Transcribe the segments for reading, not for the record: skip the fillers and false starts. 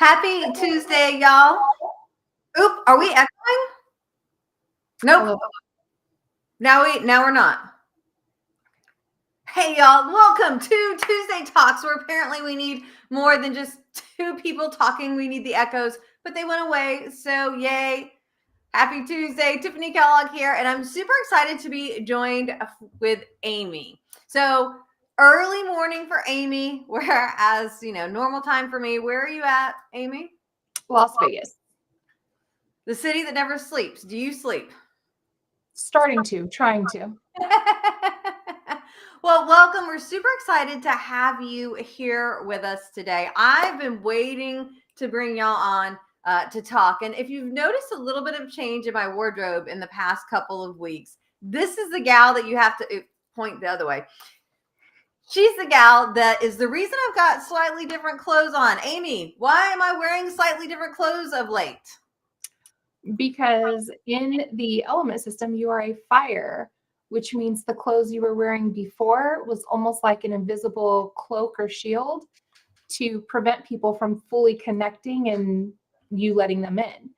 Happy Tuesday, y'all. Oop, are we echoing? Nope. Now we're not. Hey, y'all, welcome to Tuesday Talks, where apparently we need more than just two people talking. We need the echoes, but they went away. So yay. Happy Tuesday. Tiffanie Kellog here, and I'm super excited to be joined with Amy. So early morning for Amy, whereas, normal time for me. Where are you at, Amy? Las Vegas. The city that never sleeps. Do you sleep? Trying to. Well, welcome. We're super excited to have you here with us today. I've been waiting to bring y'all on to talk. And if you've noticed a little bit of change in my wardrobe in the past couple of weeks, this is the gal that you have to point the other way. She's the gal that is the reason I've got slightly different clothes on. Amy, why am I wearing slightly different clothes of late? Because in the element system, you are a fire, which means the clothes you were wearing before was almost like an invisible cloak or shield to prevent people from fully connecting and you letting them in.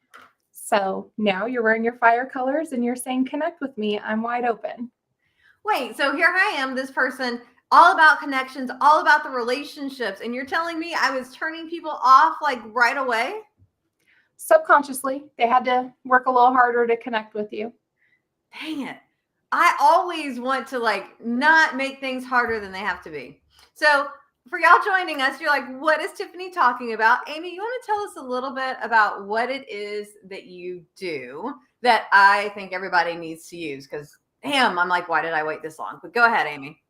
So now you're wearing your fire colors and you're saying, connect with me. I'm wide open. Wait, so here I am, this person, all about connections, all about the relationships. And you're telling me I was turning people off like right away? Subconsciously, they had to work a little harder to connect with you. Dang it. I always want to not make things harder than they have to be. So for y'all joining us, you're like, what is Tiffanie talking about? Amy, you want to tell us a little bit about what it is that you do that I think everybody needs to use? Because damn, I'm like, why did I wait this long? But go ahead, Amy.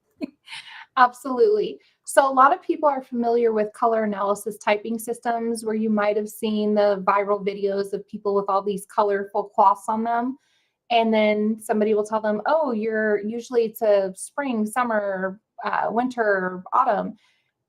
Absolutely. So a lot of people are familiar with color analysis typing systems where you might have seen the viral videos of people with all these colorful cloths on them. And then somebody will tell them, oh, it's a spring, summer, winter, autumn.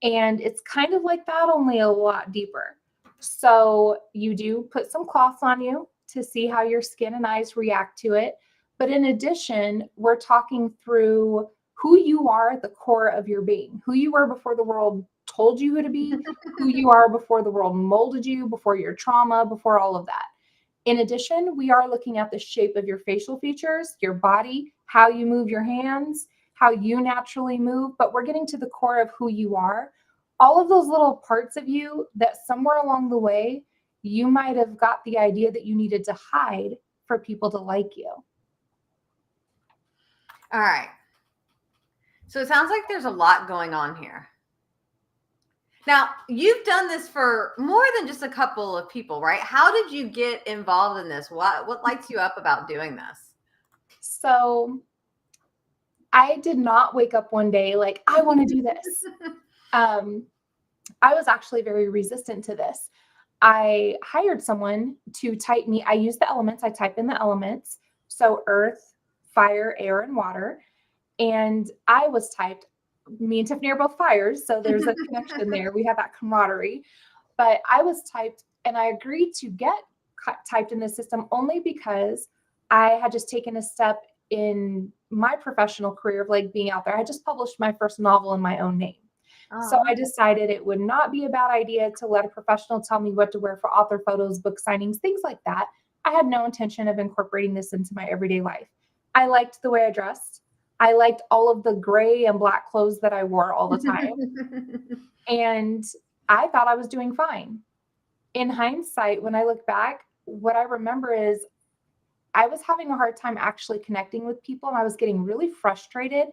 And it's kind of like that, only a lot deeper. So you do put some cloths on you to see how your skin and eyes react to it. But in addition, we're talking through who you are at the core of your being, who you were before the world told you who to be, who you are before the world molded you, before your trauma, before all of that. In addition, we are looking at the shape of your facial features, your body, how you move your hands, how you naturally move, but we're getting to the core of who you are. All of those little parts of you that somewhere along the way, you might have got the idea that you needed to hide for people to like you. All right. So it sounds like there's a lot going on here. Now, you've done this for more than just a couple of people, right? How did you get involved in this? What lights you up about doing this? So I did not wake up one day like, I want to do this. I was actually very resistant to this. I hired someone to type me. I use the elements. I type in the elements. So earth, fire, air, and water. And I was typed. Me and Tiffanie are both fires, so there's a connection there. We have that camaraderie. But I was typed, and I agreed to get typed in the system only because I had just taken a step in my professional career of being out there. I just published my first novel in my own name. So I decided it would not be a bad idea to let a professional tell me what to wear for author photos, book signings, things like that. I had no intention of incorporating this into my everyday life. I liked the way I dressed. I liked all of the gray and black clothes that I wore all the time. And I thought I was doing fine. In hindsight, when I look back, what I remember is I was having a hard time actually connecting with people, and I was getting really frustrated,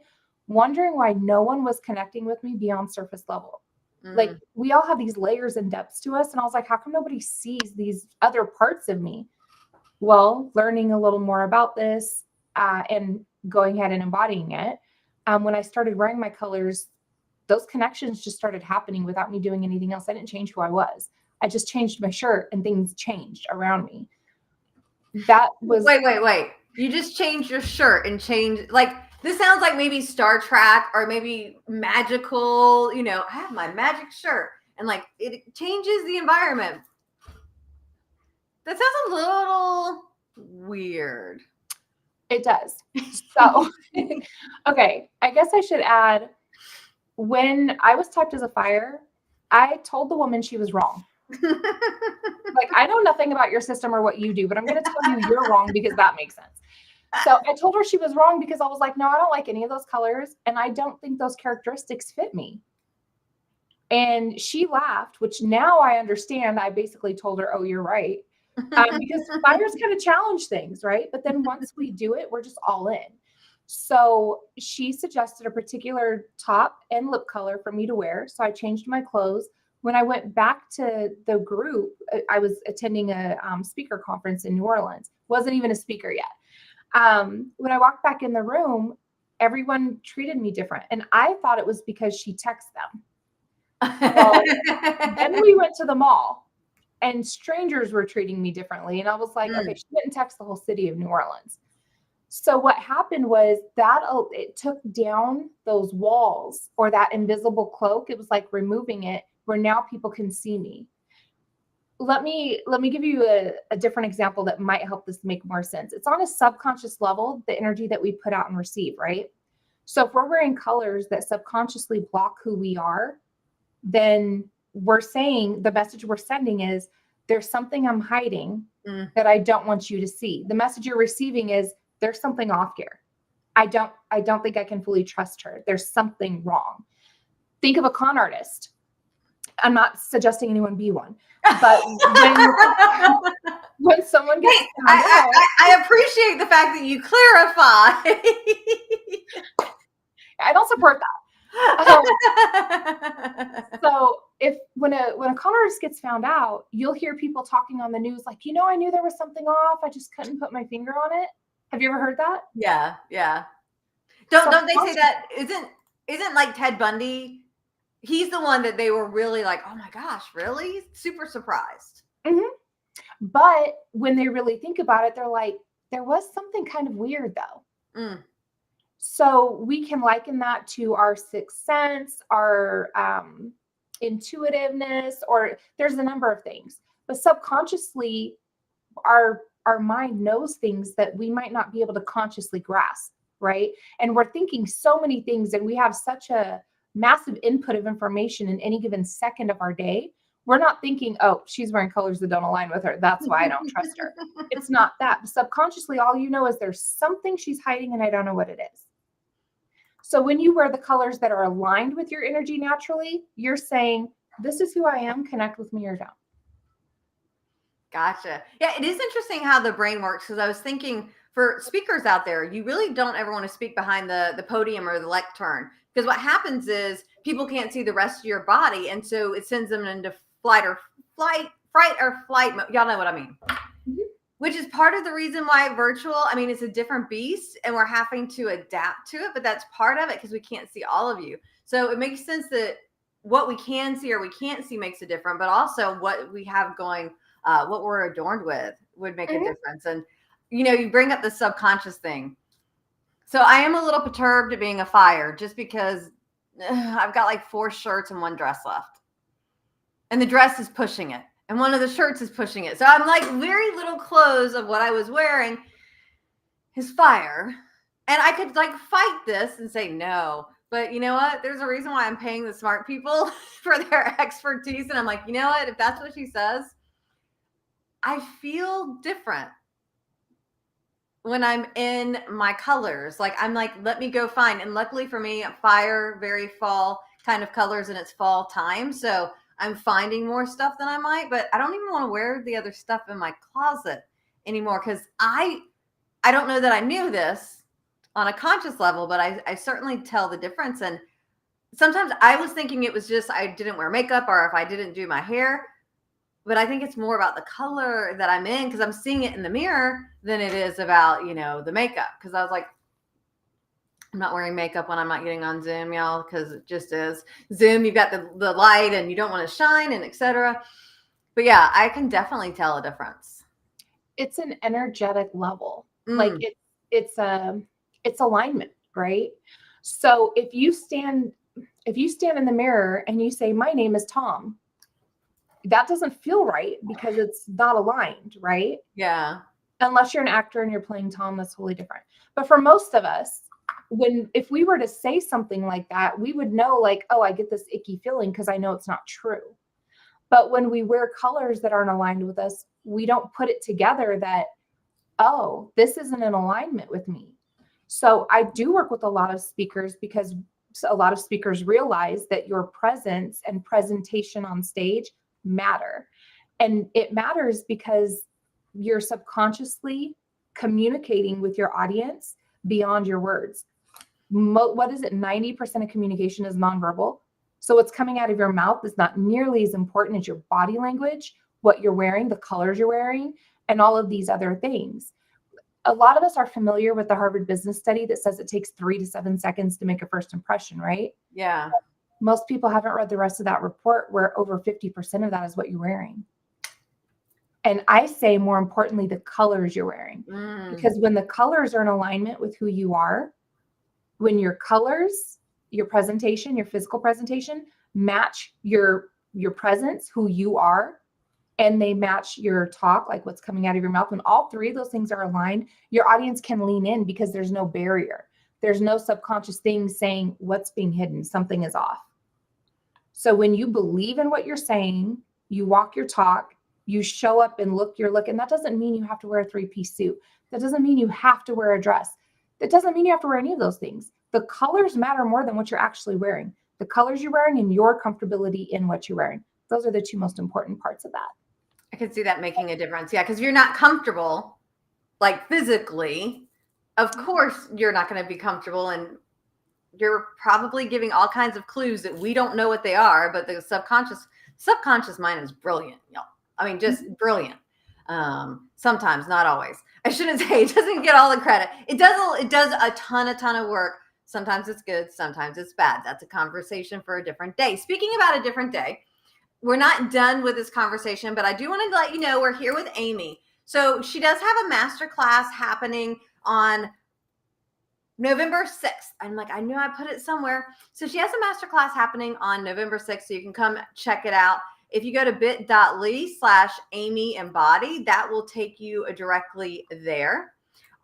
wondering why no one was connecting with me beyond surface level. Mm. We all have these layers and depths to us. And I was like, how come nobody sees these other parts of me? Well, learning a little more about this and going ahead and embodying it. When I started wearing my colors, those connections just started happening without me doing anything else. I didn't change who I was. I just changed my shirt and things changed around me. That was... Wait. You just changed your shirt and changed, this sounds like maybe Star Trek or maybe magical, I have my magic shirt and it changes the environment. That sounds a little weird. It does. So, okay, I guess I should add, when I was typed as a fire, I told the woman she was wrong. Like, I know nothing about your system or what you do, but I'm going to tell you you're wrong because that makes sense. So I told her she was wrong because I was like, no, I don't like any of those colors. And I don't think those characteristics fit me. And she laughed, which now I understand. I basically told her, oh, you're right. Because fires kind of challenge things, right? But then once we do it, we're just all in. So she suggested a particular top and lip color for me to wear. So I changed my clothes. When I went back to the group, I was attending a speaker conference in New Orleans. Wasn't even a speaker yet. When I walked back in the room, everyone treated me different. And I thought it was because she texted them. Well, then we went to the mall and strangers were treating me differently. And I was like, okay, she didn't text the whole city of New Orleans. So what happened was that it took down those walls or that invisible cloak. It was like removing it where now people can see me. Let me give you a different example that might help this make more sense. It's on a subconscious level, the energy that we put out and receive, right? So if we're wearing colors that subconsciously block who we are, then we're saying the message we're sending is there's something I'm hiding that I don't want you to see. The message you're receiving is there's something off here. I don't think I can fully trust her. There's something wrong. Think of a con artist. I'm not suggesting anyone be one, but when someone gets found out, I appreciate the fact that you clarify. I don't support that. So when a con artist gets found out, you'll hear people talking on the news like, I knew there was something off. I just couldn't put my finger on it. Have you ever heard that? Yeah. Don't they say that isn't like Ted Bundy? He's the one that they were really like, oh my gosh, really? Super surprised. Mm-hmm. But when they really think about it, they're like, there was something kind of weird though. So we can liken that to our sixth sense, our intuitiveness, or there's a number of things. But subconsciously, our mind knows things that we might not be able to consciously grasp, right? And we're thinking so many things, and we have such a massive input of information in any given second of our day. We're not thinking, oh, she's wearing colors that don't align with her. That's why I don't trust her. It's not that. Subconsciously, all you know is there's something she's hiding and I don't know what it is. So when you wear the colors that are aligned with your energy naturally, you're saying, this is who I am, connect with me or don't. Gotcha. Yeah, it is interesting how the brain works, because I was thinking for speakers out there, you really don't ever want to speak behind the podium or the lectern, because what happens is people can't see the rest of your body, and so it sends them into fright or flight mode. Y'all know what I mean. Mm-hmm. Which is part of the reason why virtual, it's a different beast and we're having to adapt to it, but that's part of it because we can't see all of you. So it makes sense that what we can see or we can't see makes a difference, but also what we have going, what we're adorned with would make a difference. And, you bring up the subconscious thing. So I am a little perturbed at being a fire just because I've got like 4 shirts and 1 dress left. And the dress is pushing it. And one of the shirts is pushing it. So I'm like very little clothes of what I was wearing is fire. And I could like fight this and say no. But you know what? There's a reason why I'm paying the smart people for their expertise. And I'm like, you know what? If that's what she says, I feel different when I'm in my colors. Like, I'm like, let me go find. And luckily for me, fire, very fall kind of colors, and it's fall time. So I'm finding more stuff than I might, but I don't even want to wear the other stuff in my closet anymore, because I don't know that I knew this on a conscious level, but I certainly tell the difference. And sometimes I was thinking it was just I didn't wear makeup or if I didn't do my hair, but I think it's more about the color that I'm in, because I'm seeing it in the mirror, than it is about, the makeup. Because I was like, I'm not wearing makeup when I'm not getting on Zoom, y'all, because it just is. Zoom, you've got the light and you don't want to shine and etc. But yeah, I can definitely tell a difference. It's an energetic level. Like it's alignment, right? So if you stand in the mirror and you say, my name is Tom, that doesn't feel right because it's not aligned, right? Yeah. Unless you're an actor and you're playing Tom, that's totally different. But for most of us, if we were to say something like that, we would know like, oh, I get this icky feeling because I know it's not true. But when we wear colors that aren't aligned with us, we don't put it together that, oh, this isn't in alignment with me. So I do work with a lot of speakers because a lot of speakers realize that your presence and presentation on stage matter. And it matters because you're subconsciously communicating with your audience beyond your words. What is it? 90% of communication is nonverbal. So what's coming out of your mouth is not nearly as important as your body language, what you're wearing, the colors you're wearing, and all of these other things. A lot of us are familiar with the Harvard Business Study that says it takes 3 to 7 seconds to make a first impression, right? Yeah. Most people haven't read the rest of that report, where over 50% of that is what you're wearing. And I say, more importantly, the colors you're wearing. Because when the colors are in alignment with who you are, when your colors, your presentation, your physical presentation match your presence, who you are, and they match your talk, like what's coming out of your mouth, when all three of those things are aligned, your audience can lean in because there's no barrier. There's no subconscious thing saying what's being hidden, something is off. So when you believe in what you're saying, you walk your talk, you show up and look your look. And that doesn't mean you have to wear a 3-piece suit. That doesn't mean you have to wear a dress. That doesn't mean you have to wear any of those things. The colors matter more than what you're actually wearing. The colors you're wearing and your comfortability in what you're wearing. Those are the two most important parts of that. I could see that making a difference. Yeah, because if you're not comfortable, like physically, of course you're not going to be comfortable, and you're probably giving all kinds of clues that we don't know what they are, but the subconscious mind is brilliant. I mean, just brilliant. Sometimes, not always. I shouldn't say it doesn't get all the credit. It does a ton of work. Sometimes it's good, sometimes it's bad. That's a conversation for a different day. Speaking about a different day, we're not done with this conversation, but I do want to let you know we're here with Amy. So she does have a masterclass happening on November 6th. I'm like, I knew I put it somewhere. So she has a masterclass happening on November 6th. So you can come check it out. If you go to bit.ly/Amy Embody, that will take you directly there.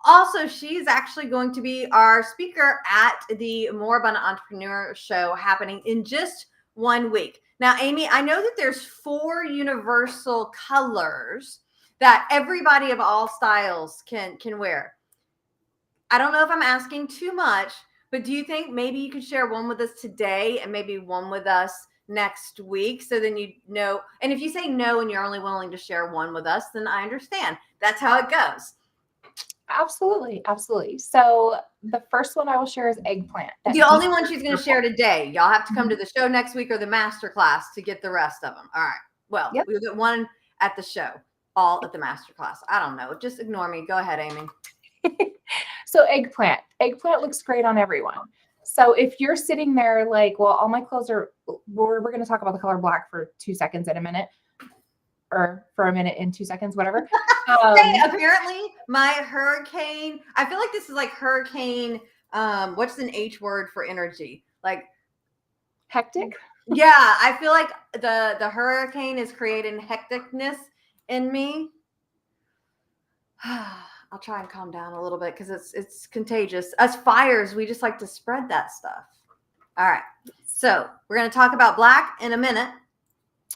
Also, she's actually going to be our speaker at the More Abundant Entrepreneur Show happening in just 1 week. Now, Amy, I know that there's 4 universal colors that everybody of all styles can wear. I don't know if I'm asking too much, but do you think maybe you could share one with us today and maybe one with us next week? So then you know, and if you say no and you're only willing to share one with us, then I understand. That's how it goes. Absolutely. Absolutely. So the first one I will share is eggplant. The only one she's going to share today. Y'all have to come to the show next week or the masterclass to get the rest of them. All right. Well, we'll get one at the show, all at the masterclass. I don't know. Just ignore me. Go ahead, Amy. So eggplant looks great on everyone. So if you're sitting there like, well, all my clothes are, we're going to talk about the color black for 2 seconds in a minute, or for a minute in 2 seconds, whatever. Hey, apparently my hurricane, I feel like this is like hurricane, what's an H word for energy? Like hectic? Yeah, I feel like the hurricane is creating hecticness in me. I'll try and calm down a little bit because it's contagious. Us fires, we just like to spread that stuff. All right. So we're going to talk about black in a minute.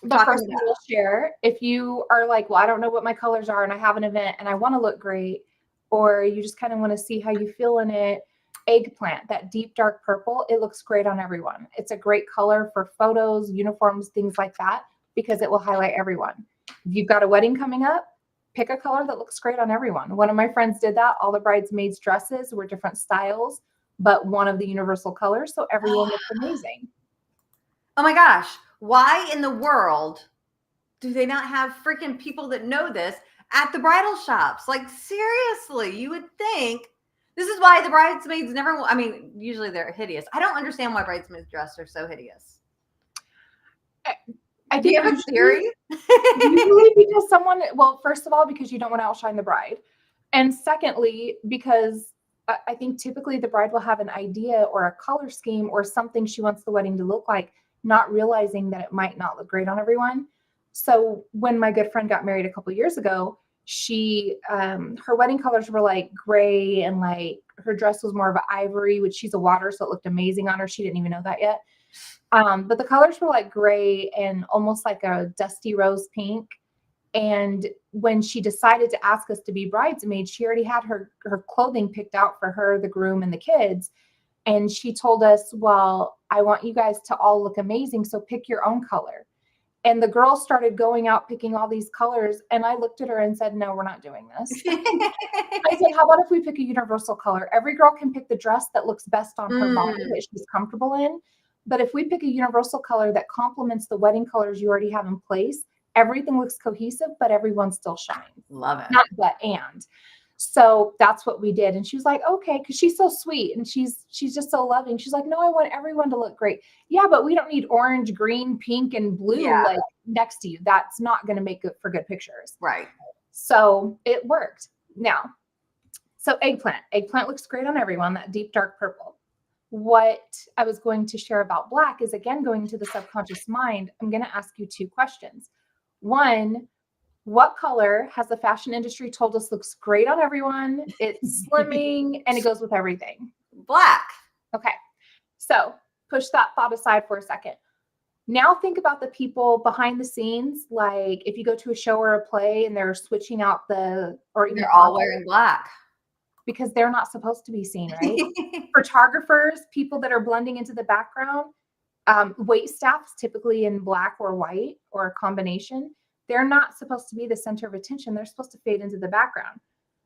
The first thing we'll share, if you are like, well, I don't know what my colors are and I have an event and I want to look great, or you just kind of want to see how you feel in it, eggplant, that deep dark purple, it looks great on everyone. It's a great color for photos, uniforms, things like that, because it will highlight everyone. If you've got a wedding coming up, pick a color that looks great on everyone. One of my friends did that. All the bridesmaids' dresses were different styles, but one of the universal colors, so everyone looked amazing. Oh my gosh. Why in the world do they not have freaking people that know this at the bridal shops? Like, seriously, you would think. This is why the bridesmaids never, I mean, usually they're hideous. I don't understand why bridesmaids' dresses are so hideous. I Do you have a theory? Usually because someone, well, first of all, because you don't want to outshine the bride. And secondly, because I think typically the bride will have an idea or a color scheme or something she wants the wedding to look like, not realizing that it might not look great on everyone. So when my good friend got married a couple of years ago, she, her wedding colors were like gray and like her dress was more of an ivory, which she's a water, so it looked amazing on her. She didn't even know that yet. But the colors were like gray and almost like a dusty rose pink. And when she decided to ask us to be bridesmaids, she already had her clothing picked out for her, the groom, and the kids. And she told us, well, I want you guys to all look amazing, so pick your own color. And the girls started going out picking all these colors. And I looked at her and said, no, we're not doing this. I said, how about if we pick a universal color? Every girl can pick the dress that looks best on her body, that she's comfortable in. But if we pick a universal color that complements the wedding colors you already have in place, everything looks cohesive, but everyone still shines. Love it. Not but and. So that's what we did. And she was like, okay, because she's so sweet and she's just so loving. She's like, no, I want everyone to look great. Yeah, but we don't need orange, green, pink, and blue like next to you. That's not going to make it for good pictures. Right. So it worked. Now, so eggplant. Eggplant looks great on everyone, that deep dark purple. What I was going to share about black is, again, going to the subconscious mind. I'm going to ask you 2 questions. One, what color has the fashion industry told us looks great on everyone? It's slimming and it goes with everything. Black. Okay. So push that thought aside for a second. Now think about the people behind the scenes. Like if you go to a show or a play and they're switching out they're all wearing black. Because they're not supposed to be seen, right? Photographers, people that are blending into the background, wait staffs, typically in black or white or a combination. They're not supposed to be the center of attention. They're supposed to fade into the background.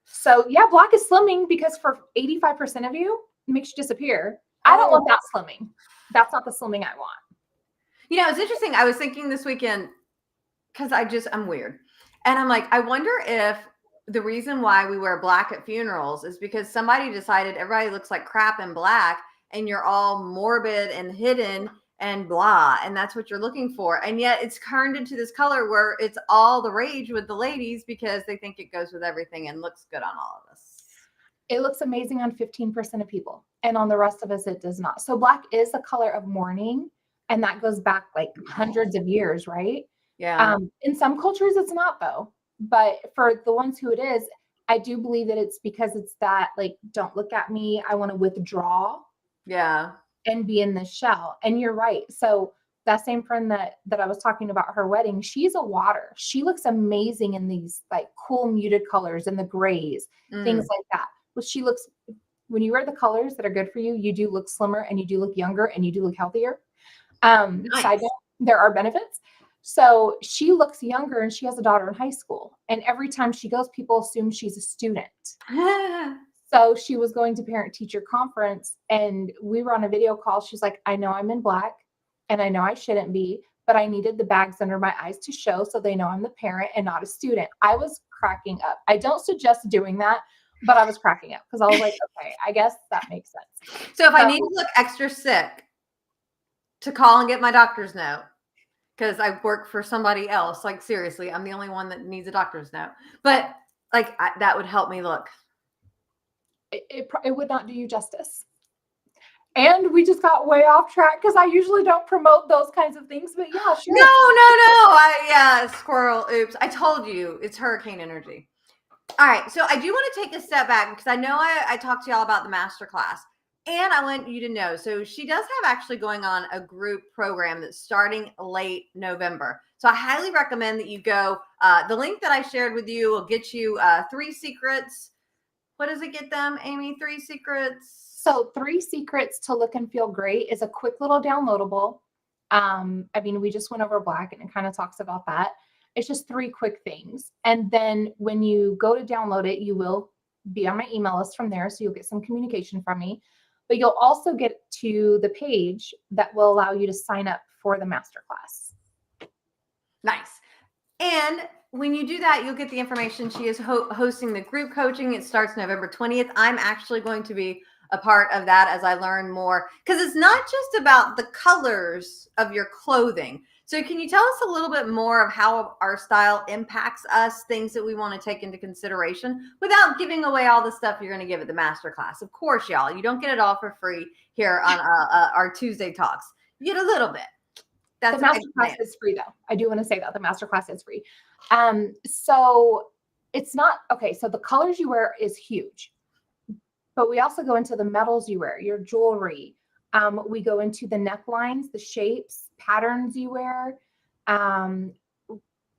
So yeah, black is slimming because for 85% of you, it makes you disappear. I don't want that slimming. That's not the slimming I want. You know, it's interesting. I was thinking this weekend, because I'm weird. And I'm like, I wonder if the reason why we wear black at funerals is because somebody decided everybody looks like crap in black and you're all morbid and hidden and blah, and that's what you're looking for. And yet it's turned into this color where it's all the rage with the ladies because they think it goes with everything and looks good on all of us. It looks amazing on 15% of people, and on the rest of us, it does not. So black is a color of mourning, and that goes back like hundreds of years, right? Yeah. In some cultures, it's not though. But for the ones who it is, I do believe that it's because it's that, like, don't look at me. I want to withdraw. Yeah. And be in this shell. And you're right. So that same friend that I was talking about her wedding, she's a water. She looks amazing in these like cool muted colors and the grays, things like that. Well, she looks, when you wear the colors that are good for you, you do look slimmer and you do look younger and you do look healthier. Nice. Side note, there are benefits. So she looks younger and she has a daughter in high school. And every time she goes, people assume she's a student. So she was going to parent teacher conference and we were on a video call. She's like, I know I'm in black and I know I shouldn't be, but I needed the bags under my eyes to show so they know I'm the parent and not a student. I was cracking up. I don't suggest doing that, but I was cracking up because I was like, okay, I guess that makes sense. So if I need to look extra sick, to call and get my doctor's note, because I work for somebody else, like seriously, I'm the only one that needs a doctor's note, but like that would help me look. It would not do you justice. And we just got way off track because I usually don't promote those kinds of things, but yeah, sure. No. Squirrel. Oops. I told you it's hurricane energy. All right. So I do want to take a step back because I know I talked to y'all about the masterclass and I want you to know. So she does have actually going on a group program that's starting late November. So I highly recommend that you go. The link that I shared with you will get you 3 secrets. What does it get them, Amy? 3 secrets. So 3 secrets to look and feel great is a quick little downloadable. I mean, we just went over black and it kind of talks about that. It's just 3 quick things. And then when you go to download it, you will be on my email list from there. So you'll get some communication from me, but you'll also get to the page that will allow you to sign up for the masterclass. Nice. And when you do that, you'll get the information. She is hosting the group coaching. It starts November 20th. I'm actually going to be a part of that as I learn more, because it's not just about the colors of your clothing. So can you tell us a little bit more of how our style impacts us, things that we want to take into consideration without giving away all the stuff you're going to give at the masterclass? Of course, y'all, you don't get it all for free here on our Tuesday talks. You get a little bit. That's the masterclass is free though. I do want to say that the masterclass is free. So it's not, okay. So the colors you wear is huge, but we also go into the metals you wear, your jewelry. We go into the necklines, the shapes, patterns you wear.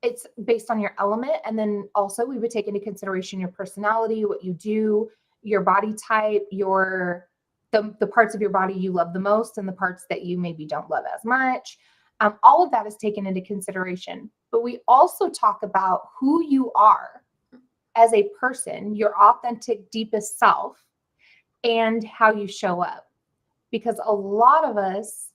It's based on your element. And then also we would take into consideration your personality, what you do, your body type, the parts of your body you love the most and the parts that you maybe don't love as much. All of that is taken into consideration. But we also talk about who you are as a person, your authentic, deepest self, and how you show up. Because a lot of us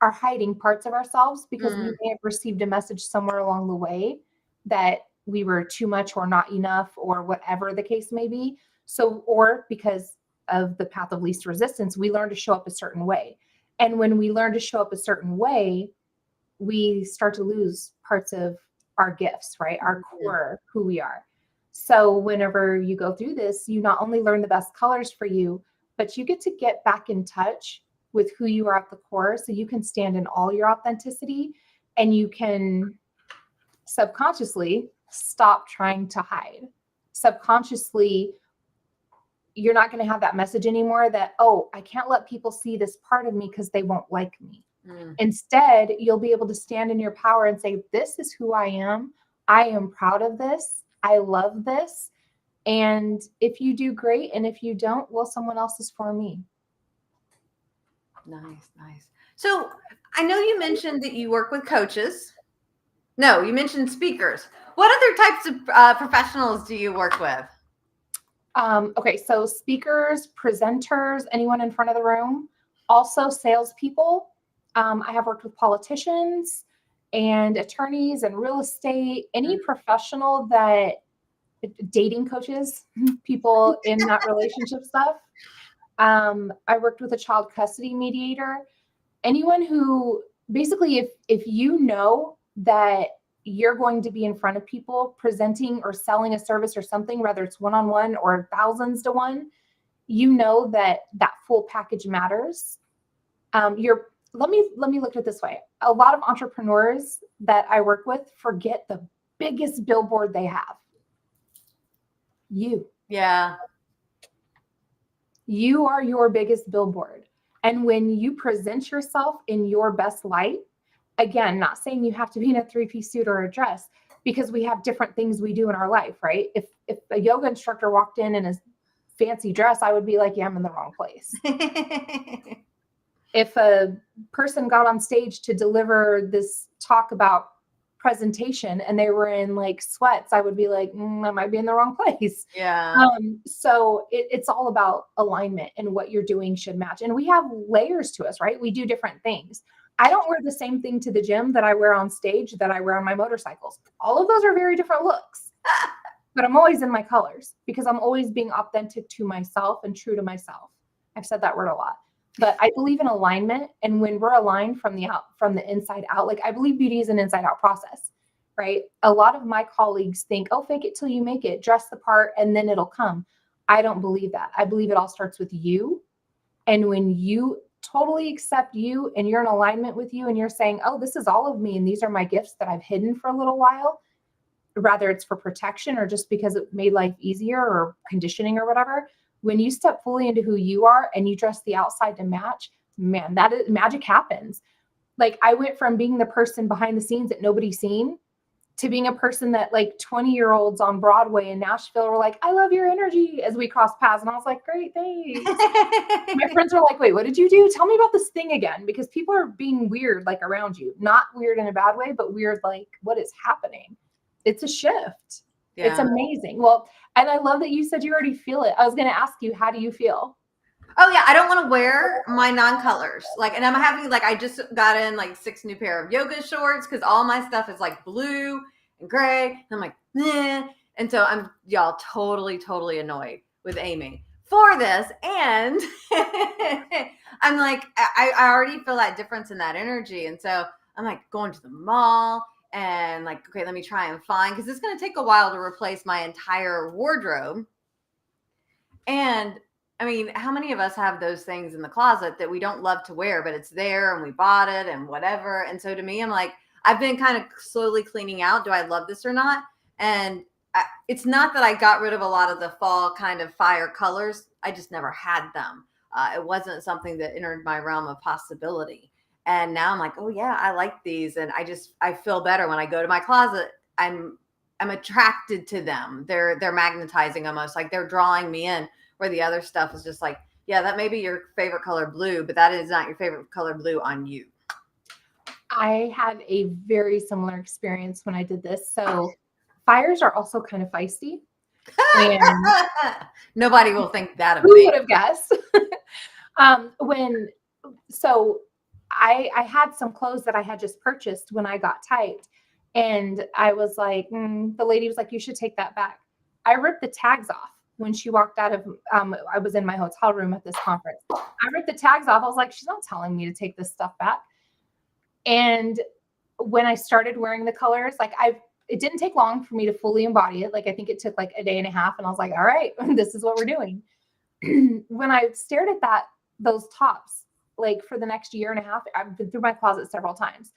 are hiding parts of ourselves because we may have received a message somewhere along the way that we were too much or not enough or whatever the case may be. So, or because of the path of least resistance, we learn to show up a certain way. And when we learn to show up a certain way, we start to lose parts of our gifts, right? Our core, who we are. So whenever you go through this, you not only learn the best colors for you, but you get to get back in touch with who you are at the core, so you can stand in all your authenticity and you can subconsciously stop trying to hide. Subconsciously, you're not going to have that message anymore that, oh, I can't let people see this part of me because they won't like me. Instead, you'll be able to stand in your power and say, this is who I am. I am proud of this. I love this. And if you do, great. And if you don't, well, someone else is for me. Nice. So I know you mentioned that you work with coaches. No, you mentioned speakers. What other types of professionals do you work with? Okay, so speakers, presenters, anyone in front of the room, also salespeople. I have worked with politicians and attorneys and real estate, any professional dating coaches, people in that relationship stuff. I worked with a child custody mediator, anyone who basically, if you know that you're going to be in front of people presenting or selling a service or something, whether it's one-on-one or thousands to one, you know that full package matters. Let me look at it this way. A lot of entrepreneurs that I work with forget the biggest billboard they have. You. Yeah. You are your biggest billboard. And when you present yourself in your best light, again, not saying you have to be in a 3-piece suit or a dress, because we have different things we do in our life, right? If a yoga instructor walked in a fancy dress, I would be like, yeah, I'm in the wrong place. If a person got on stage to deliver this talk about presentation and they were in like sweats, I would be like, I might be in the wrong place. Yeah. So it's all about alignment, and what you're doing should match. And we have layers to us, right? We do different things. I don't wear the same thing to the gym that I wear on stage that I wear on my motorcycles. All of those are very different looks, but I'm always in my colors because I'm always being authentic to myself and true to myself. I've said that word a lot, but I believe in alignment. And when we're aligned from the inside out, like I believe beauty is an inside out process, right? A lot of my colleagues think, oh, fake it till you make it, dress the part, and then it'll come. I don't believe that. I believe it all starts with you. And when you totally accept you and you're in alignment with you and you're saying, oh, this is all of me and these are my gifts that I've hidden for a little while, whether it's for protection or just because it made life easier or conditioning or whatever, when you step fully into who you are and you dress the outside to match, man, magic happens. Like I went from being the person behind the scenes that nobody's seen to being a person that like 20-year-olds on Broadway in Nashville were like, I love your energy as we crossed paths. And I was like, great, thanks. My friends were like, wait, what did you do? Tell me about this thing again, because people are being weird, like around you, not weird in a bad way, but weird, like what is happening? It's a shift. Yeah. It's amazing. Well, and I love that you said you already feel it. I was going to ask you, how do you feel? Oh yeah, I don't want to wear my non-colors. Like, and I'm having like, I just got in like 6 new pair of yoga shorts because all my stuff is like blue and gray. And I'm like, eh. And so I'm totally annoyed with Amy for this. And I'm like, I already feel that difference in that energy. And so I'm like going to the mall and like, okay, let me try and find, because it's going to take a while to replace my entire wardrobe. And I mean, how many of us have those things in the closet that we don't love to wear, but it's there and we bought it and whatever. And so to me, I'm like, I've been kind of slowly cleaning out. Do I love this or not? And it's not that I got rid of a lot of the fall kind of fire colors. I just never had them. It wasn't something that entered my realm of possibility. And now I'm like, oh yeah, I like these. And I feel better when I go to my closet. I'm attracted to them. They're magnetizing almost, like they're drawing me in, where the other stuff is just like, yeah, that may be your favorite color blue, but that is not your favorite color blue on you. I had a very similar experience when I did this. So fires are also kind of feisty. And nobody will think that of who me. would have guessed? So I had some clothes that I had just purchased when I got typed. And I was like, the lady was like, you should take that back. I ripped the tags off when she walked out of, I was in my hotel room at this conference. I ripped the tags off. I was like, she's not telling me to take this stuff back. And when I started wearing the colors, like it didn't take long for me to fully embody it. Like I think it took like a day and a half, and I was like, all right, this is what we're doing. When I stared at those tops, like for the next year and a half, I've been through my closet several times,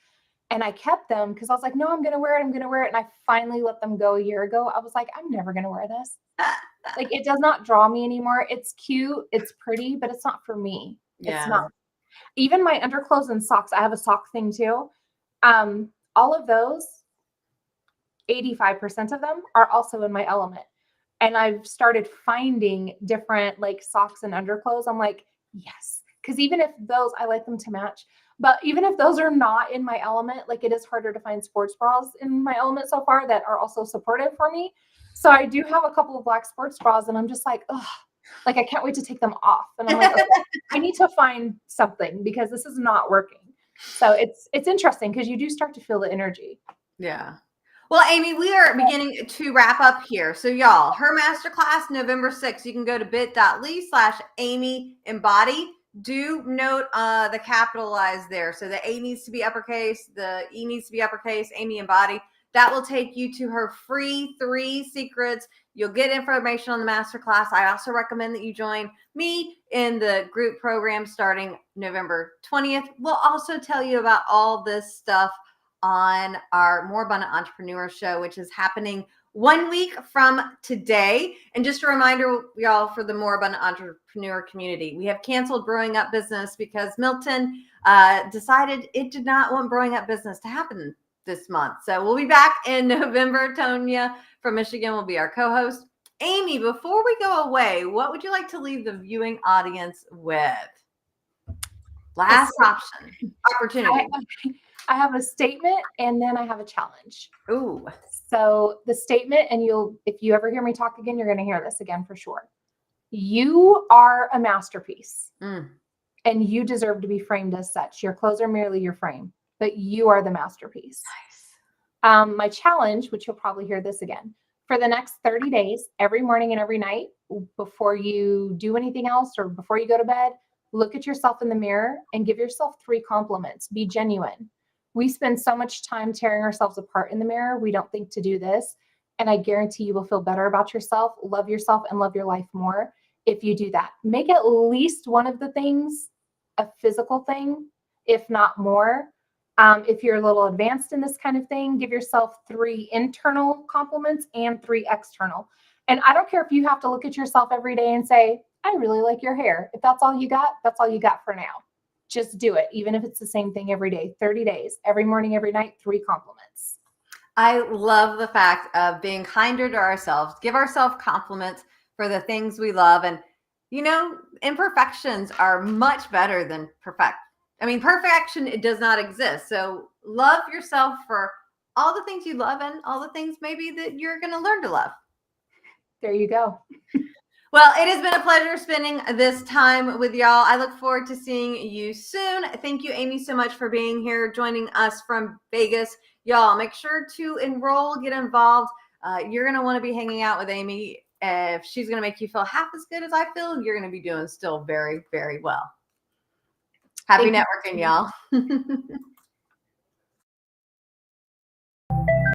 and I kept them because I was like, no, I'm going to wear it. I'm going to wear it. And I finally let them go a year ago. I was like, I'm never going to wear this. Like, it does not draw me anymore. It's cute. It's pretty, but it's not for me. Yeah. It's not. Even my underclothes and socks, I have a sock thing too. All of those, 85% of them are also in my element. And I've started finding different like socks and underclothes. I'm like, yes. Because even if those, I like them to match. But even if those are not in my element, like it is harder to find sports bras in my element so far that are also supportive for me. So I do have a couple of black sports bras, and I'm just like, ugh, like I can't wait to take them off. And I'm like, okay, I need to find something because this is not working. So it's interesting because you do start to feel the energy. Yeah. Well, Amy, we are beginning to wrap up here. So y'all, her masterclass, November 6th, you can go to bit.ly/Amy Embody. Do note the capitalize there. So the A needs to be uppercase, the E needs to be uppercase, Amy Embody. That will take you to her free 3 secrets. You'll get information on the masterclass. I also recommend that you join me in the group program starting November 20th. We'll also tell you about all this stuff on our More Abundant Entrepreneur Show, which is happening 1 week from today. And just a reminder, y'all, for the More Abundant Entrepreneur community, we have canceled Brewing Up Business because Milton decided it did not want Brewing Up Business to happen this month. So we'll be back in November. Tonya from Michigan will be our co-host. Amy, before we go away, what would you like to leave the viewing audience with? Last opportunity. I have a statement and then I have a challenge. Ooh. So the statement, and if you ever hear me talk again, you're going to hear this again for sure. You are a masterpiece and you deserve to be framed as such. Your clothes are merely your frame, but you are the masterpiece. Nice. My challenge, which you'll probably hear this again, for the next 30 days, every morning and every night, before you do anything else or before you go to bed, look at yourself in the mirror and give yourself 3 compliments. Be genuine. We spend so much time tearing ourselves apart in the mirror. We don't think to do this. And I guarantee you will feel better about yourself, and love your life more if you do that. Make at least one of the things a physical thing, if not more. If you're a little advanced in this kind of thing, give yourself 3 internal compliments and 3 external. And I don't care if you have to look at yourself every day and say, I really like your hair. If that's all you got, that's all you got for now. Just do it, even if it's the same thing every day, 30 days, every morning, every night, 3 compliments. I love the fact of being kinder to ourselves, give ourselves compliments for the things we love. And, imperfections are much better than perfection, it does not exist. So love yourself for all the things you love and all the things maybe that you're going to learn to love. There you go. Well, it has been a pleasure spending this time with y'all. I look forward to seeing you soon. Thank you, Amy, so much for being here, joining us from Vegas. Y'all, make sure to enroll, get involved. You're going to want to be hanging out with Amy. If she's going to make you feel half as good as I feel, you're going to be doing still very, very well. Happy networking, y'all.